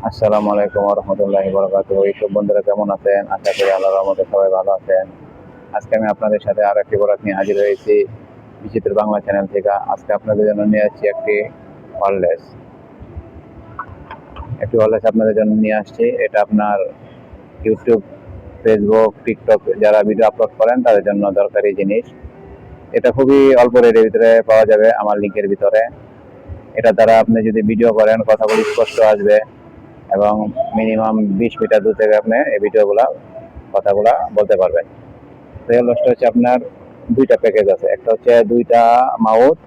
আসসালামু আলাইকুম ওয়া রাহমাতুল্লাহি ওয়া বারাকাতুহু। ইউটিউব বন্ধুরা কেমন আছেন? আশা করি আল্লাহর রহমতে সবাই ভালো আছেন। আজকে আমি আপনাদের সাথে আরো একটি প্রোডাক্ট নিয়ে হাজির হয়েছি বিচিত্র বাংলা চ্যানেল থেকে। আজকে আপনাদের জন্য নিয়ে আসছি ওয়্যারলেস একটি ওয়্যারলেস আপনাদের জন্য নিয়ে আসছি। এটা আপনার ইউটিউব, ফেসবুক, টিকটক যারা ভিডিও আপলোড করেন তাদের জন্য দরকারি জিনিস। এটা খুবই অল্প রেটের ভিতরে পাওয়া যাবে আমার লিঙ্কের ভিতরে। এটা দ্বারা আপনি যদি ভিডিও করেন কথাগুলি স্পষ্ট আসবে এবং মিনিমাম 20 মিটার দূর থেকে আপনি এই কথাগুলা বলতে পারবেন। ওয়্যারলেসটা হচ্ছে আপনার দুইটা প্যাকেজ আছে, একটা হচ্ছে দুইটা মাউথ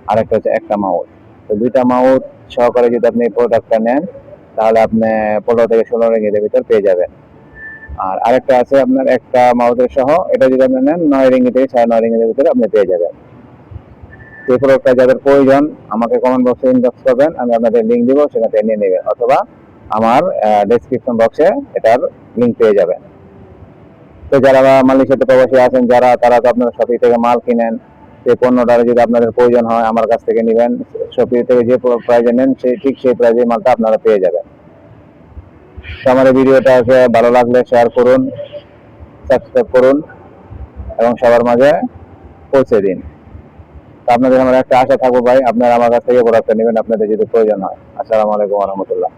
আর একটা হচ্ছে একটা মাউথ। তো দুইটা মাউথ সহকারে যদি আপনি প্রোডাক্টটা নেন তাহলে আপনি 15 থেকে 16 রিঙ্গিতের ভিতর পেয়ে যাবেন। আর আরেকটা আছে আপনার একটা মাউথের সহ, এটা যদি আপনি নেন 9 রিঙ্গিত থেকে 9.5 রিঙ্গিতের ভিতরে আপনি পেয়ে যাবেন। এই প্রোডাক্টটা যাদের প্রয়োজন আমাকে কমেন্ট বক্সে ইনবক্স করবেন, আমি আপনাদের লিঙ্ক দিব, সেখান থেকে নিয়ে নেবেন, অথবা আমার ডেসক্রিপশন বক্সে এটার লিঙ্ক পেয়ে যাবেন। তো যারা মালয়েশিয়াতে প্রবাসী আছেন তারা তো আপনারা শপি থেকে মাল কিনেন, সেই পণ্যটা যদি আপনাদের প্রয়োজন হয় আমার কাছ থেকে নেবেন। শপি থেকে যে প্রাইজে নেন সেই প্রাইজে মালটা আপনারা পেয়ে যাবেন। তো আমার এই ভিডিওটা ভালো লাগলে শেয়ার করুন, সাবস্ক্রাইব করুন এবং সবার মাঝে পৌঁছে দিন। আপনাদের আমার একটা আশা থাকবো ভাই, আপনারা আমার কাছ থেকে প্রোডাক্টটা নেবেন আপনাদের যদি প্রয়োজন হয়। আসসালামু আলাইকুম ওয়া রাহমাতুল্লাহ।